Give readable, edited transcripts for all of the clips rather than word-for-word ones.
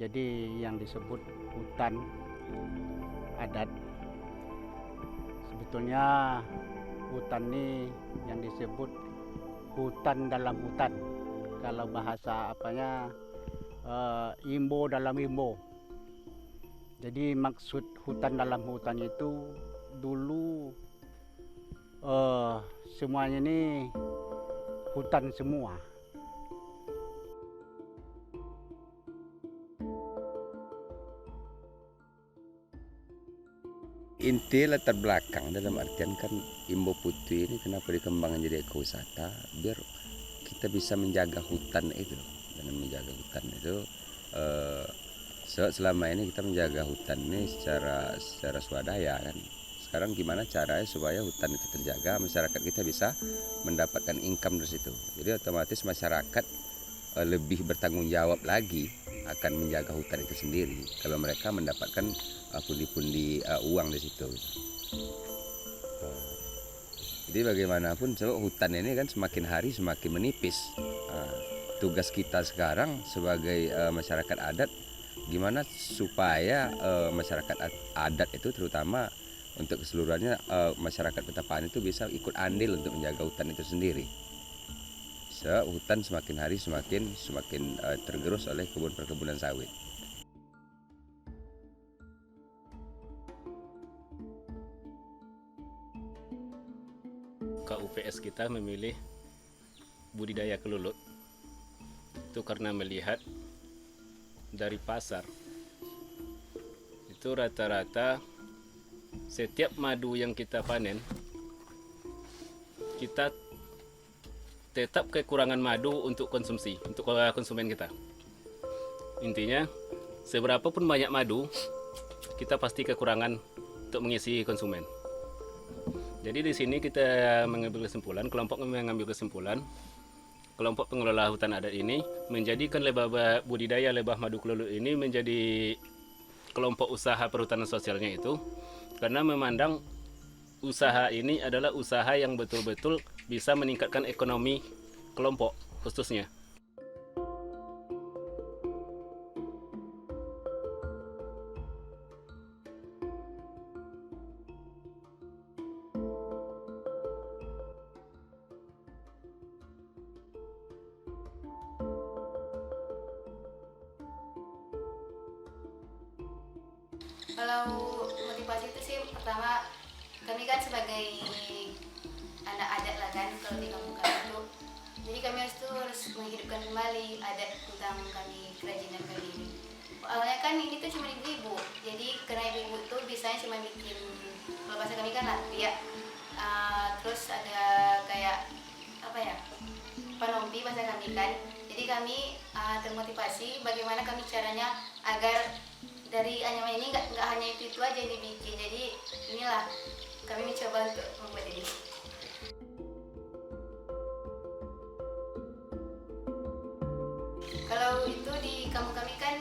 Jadi yang disebut hutan adat, sebetulnya hutan ini yang disebut hutan dalam hutan. Kalau bahasa apanya imbo dalam imbo. Jadi maksud hutan dalam hutan itu dulu semuanya ini hutan semua. Inti latar belakang dalam artian kan Imbo Putih ini kenapa dikembangkan jadi ekowisata, biar kita bisa menjaga hutan itu. Dengan menjaga hutan itu selama ini kita menjaga hutan ini secara swadaya kan. Sekarang gimana caranya supaya hutan itu terjaga, masyarakat kita bisa mendapatkan income dari situ. Jadi otomatis masyarakat lebih bertanggung jawab lagi akan menjaga hutan itu sendiri kalau mereka mendapatkan pundi-pundi uang di situ. Jadi bagaimanapun hutan ini kan semakin hari semakin menipis. Tugas kita sekarang sebagai masyarakat adat, gimana supaya masyarakat adat itu terutama untuk keseluruhannya masyarakat Petapaan itu bisa ikut andil untuk menjaga hutan itu sendiri. Hutan semakin hari semakin tergerus oleh kebun perkebunan sawit. KUPS kita memilih budidaya kelulut itu karena melihat dari pasar itu rata-rata setiap madu yang kita panen kita tetap kekurangan madu untuk konsumsi, untuk konsumen kita. Intinya, seberapa pun banyak madu, kita pasti kekurangan untuk mengisi konsumen. Jadi di sini kita mengambil kesimpulan, kelompok pengelola hutan adat ini menjadikan budidaya lebah madu kelulut ini menjadi kelompok usaha perhutanan sosialnya itu, karena memandang usaha ini adalah usaha yang betul-betul bisa meningkatkan ekonomi kelompok khususnya. Kalau motivasi itu sih pertama kami kan sebagai anak adat lah kan kalau di kampung kami itu, jadi kami harus menghidupkan kembali adat tentang kami, kerajinan kami ini. Awalnya kan ini tuh cuma ibu-ibu, jadi karena ibu-ibu tuh biasanya cuma bikin, kalau bahasa kami kan lampia, terus ada kayak apa ya, panompi bahasa kami kan. Jadi kami termotivasi bagaimana kami caranya agar dari anyaman ini nggak hanya itu aja yang dibikin. Jadi inilah kami mencoba untuk membuat ini. Kalau itu di kampung kami kan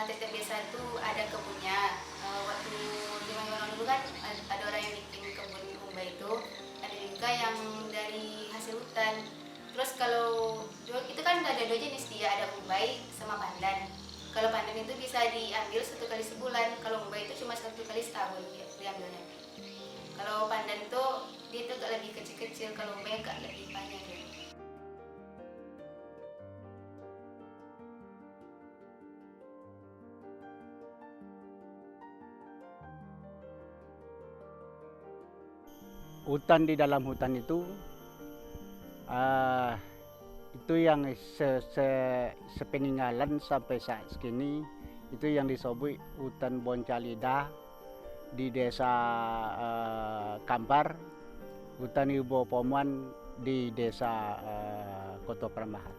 tetap biasa itu ada kebunnya. Waktu zaman dulu kan ada orang yang bikin kebun umbai itu, ada juga yang dari hasil hutan. Terus kalau itu kan ada dua jenis dia, ada umbai sama pandan. Kalau pandan itu bisa diambil 1 kali sebulan, kalau umbai itu cuma 1 kali setahun diambilnya. Kalau pandan itu dia itu agak lebih kecil-kecil, kalau umbai agak lebih panjang. Hutan di dalam hutan itu yang sepeninggalan sampai saat segini itu yang disebut hutan Boncalida di desa Kampar, hutan Ibo Pomuan di desa Kota Perambahan.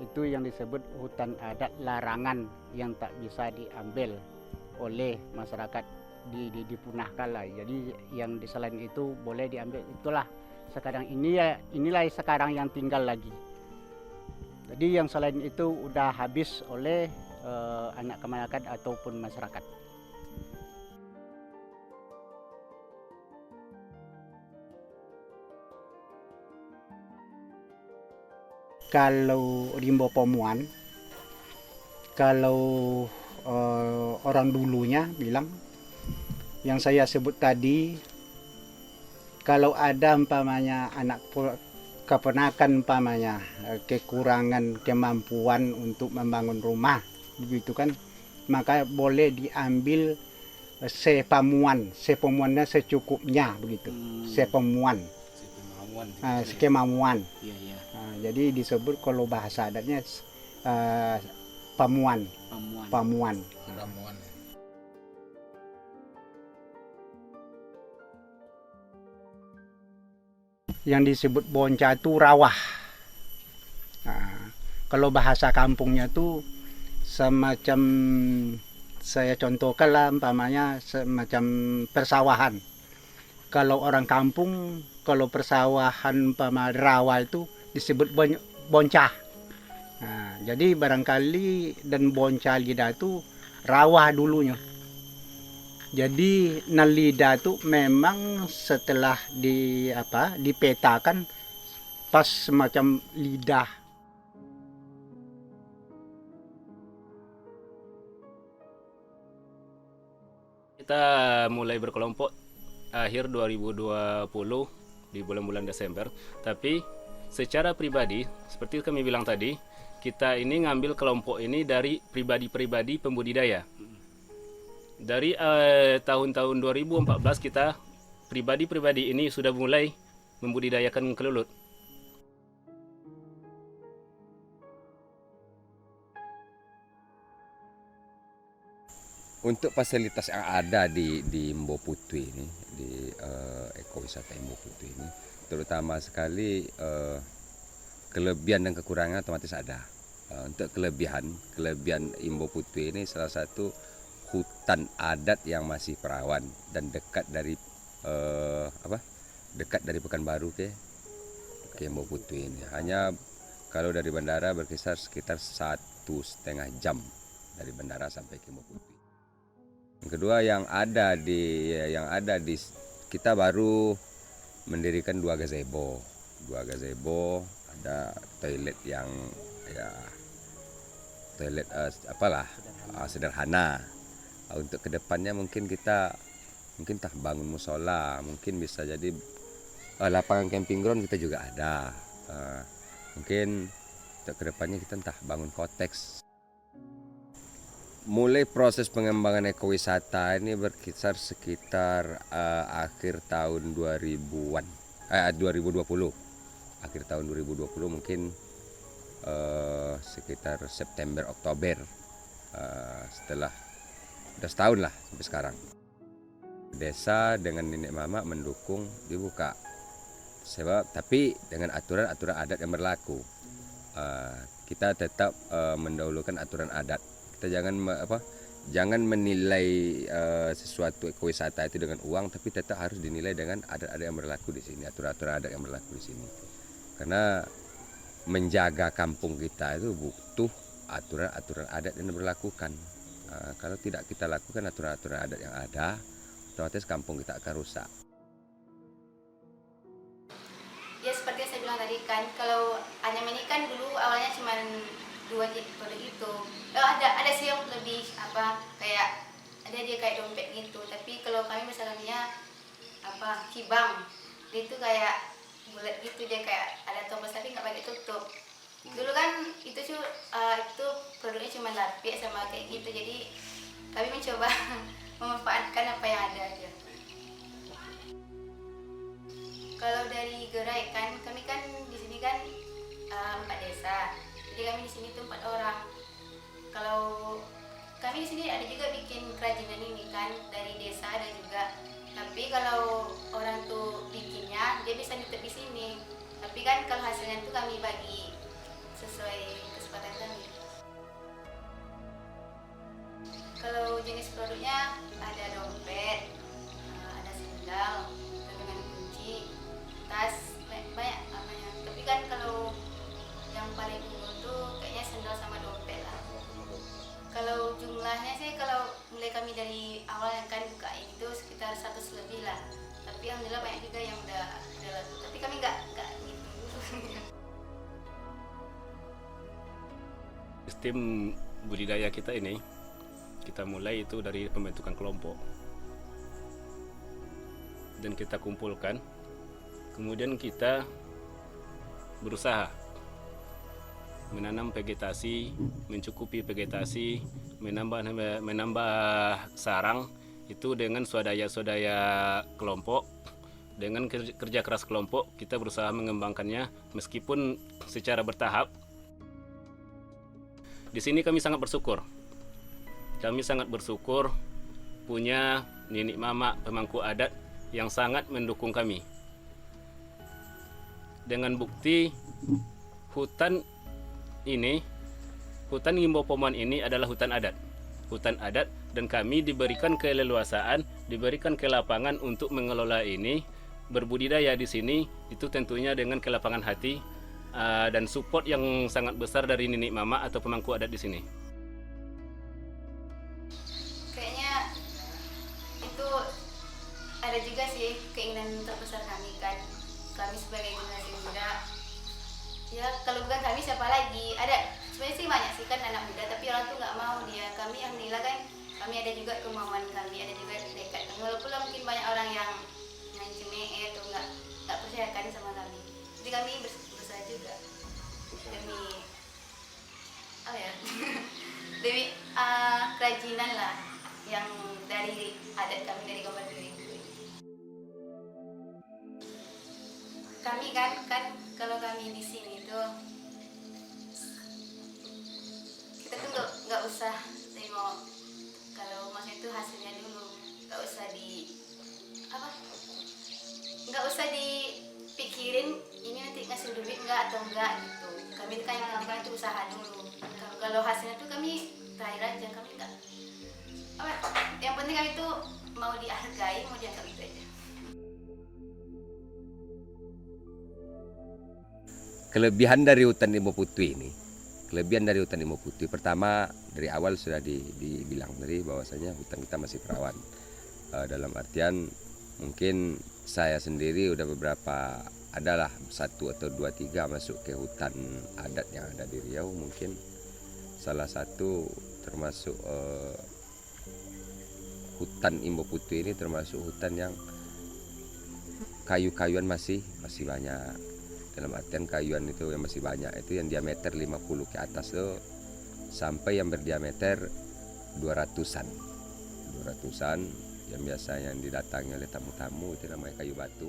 Itu yang disebut hutan adat larangan yang tak bisa diambil oleh masyarakat, dipunahkan lah. Jadi yang di selain itu boleh diambil, itulah Sekarang ini ya inilah sekarang yang tinggal lagi. Jadi yang selain itu udah habis oleh anak kebanyakan ataupun masyarakat. Kalau rimbo pomuan, kalau orang dulunya bilang, yang saya sebut tadi, kalau ada umpamanya anak keponakan umpamanya kekurangan kemampuan untuk membangun rumah, begitu kan, maka boleh diambil sepamuannya secukupnya begitu, sepamuan, sekemamuan. Jadi disebut kalau bahasa adatnya pamuan. Yang disebut bonca itu rawah. Kalau bahasa kampungnya itu semacam, saya contohkan lah umpamanya semacam persawahan. Kalau orang kampung, kalau persawahan umpama rawa itu disebut boncah. Jadi barangkali dan bonca lidah itu rawa dulunya. Jadi nalida itu memang setelah dipetakan pas semacam lidah. Kita mulai berkelompok akhir 2020 di bulan-bulan Desember, tapi secara pribadi seperti kami bilang tadi, kita ini ngambil kelompok ini dari pribadi-pribadi pembudidaya. Dari tahun-tahun 2014 kita pribadi-pribadi ini sudah mulai membudidayakan kelulut. Untuk fasilitas yang ada di Mbo Putui ini, di ekowisata Mbo Putui ini, terutama sekali kelebihan dan kekurangan otomatis ada. Untuk kelebihan Mbo Putui ini salah satu hutan adat yang masih perawan dan dekat dari Pekanbaru ke Mbo Putui ini. Hanya kalau dari bandara berkisar sekitar 1,5 jam dari bandara sampai ke Mbo Putui. Yang kedua yang ada di kita baru mendirikan 2 gazebo, ada toilet yang sederhana. Untuk kedepannya mungkin kita bangun musola, mungkin bisa jadi lapangan camping ground kita juga ada. Mungkin untuk kedepannya kita bangun koteks. Mulai proses pengembangan ekowisata ini berkisar sekitar akhir tahun 2020. Akhir tahun 2020 mungkin sekitar September Oktober, setelah udah setahun lah sampai sekarang. Desa dengan nenek mama mendukung dibuka, tapi dengan aturan-aturan adat yang berlaku. Kita tetap mendahulukan aturan adat. Kita jangan menilai sesuatu ekowisata itu dengan uang, tapi tetap harus dinilai dengan adat-adat yang berlaku di sini, aturan-aturan adat yang berlaku di sini. Karena menjaga kampung kita itu butuh aturan-aturan adat yang diberlakukan. Kalau tidak kita lakukan aturan-aturan adat yang ada, otomatis kampung kita akan rusak. Ya seperti yang saya bilang tadi kan, kalau Anyam ini kan dulu awalnya cuma 2 produk itu. Ada sih yang lebih kayak ada dia kayak dompet gitu. Tapi kalau kami misalnya kibang, dia itu kayak bulat gitu, dia kayak ada tombol tapi nggak pakai tutup. Dulu kan itu produknya cuma lapis sama kayak gitu. Jadi kami mencoba memanfaatkan apa yang ada aja. Kalau dari gerai kan, kami kan di sini kan 4 desa. Jadi kami di sini tuh 4 orang. Kalau kami di sini ada juga bikin kerajinan ini kan, dari desa ada juga. Tapi kalau orang tuh bikinnya dia bisa nitip di sini. Tapi kan kalau hasilnya tuh kami bagi sesuai kesepakatan kami. Kalau jenis produknya ada dompet, ada sendal, dengan kunci, tas, sistem budidaya kita ini, kita mulai itu dari pembentukan kelompok dan kita kumpulkan, kemudian kita berusaha menanam vegetasi, mencukupi vegetasi, menambah sarang itu dengan swadaya kelompok. Dengan kerja keras kelompok kita berusaha mengembangkannya meskipun secara bertahap. Di sini kami sangat bersyukur. Kami sangat bersyukur punya nenek mama pemangku adat yang sangat mendukung kami. Dengan bukti hutan Ngimbo Pomuan ini adalah hutan adat. Hutan adat, dan kami diberikan keleluasaan, diberikan kelapangan untuk mengelola ini, berbudidaya di sini, itu tentunya dengan kelapangan hati dan support yang sangat besar dari nenek mama atau pemangku adat di sini. Kayaknya itu ada juga sih keinginan terbesar kami kan, kami sebagai generasi muda. Ya kalau bukan kami siapa lagi? Ada sebenarnya sih banyak sih kan anak muda, tapi orang tuh nggak mau dia. Kami alhamdulillah kan, kami ada juga kemauan kami, ada juga dekat. Walaupun mungkin banyak orang yang cemeh atau nggak percaya kan sama kami, jadi kami berusaha juga demi demi kerajinan lah yang dari adat kami dari Kabupaten Duri. Kami kan kalau kami di sini tuh kita tuh nggak usah tengok kalau maksudnya itu hasilnya dulu, nggak usah dipikirin ini nanti ngasih duit nggak atau enggak gitu. Kami kan yang penting itu usaha dulu. Kalau hasilnya tuh kami terakhir aja, kami nggak yang penting kami tuh mau dihargai, mau dianggap itu aja. Kelebihan dari hutan Limau Putih ini, pertama dari awal sudah dibilang tadi bahwasanya hutan kita masih perawan. Dalam artian mungkin saya sendiri udah beberapa, adalah 1 atau 2, 3 masuk ke hutan adat yang ada di Riau. Mungkin salah satu termasuk hutan Limau Putih ini termasuk hutan yang kayu-kayuan masih banyak. Dalam artian kayuan itu yang masih banyak, itu yang diameter 50 ke atas tuh, sampai yang berdiameter 200-an yang biasa yang didatangi oleh tamu-tamu, itu namanya kayu batu.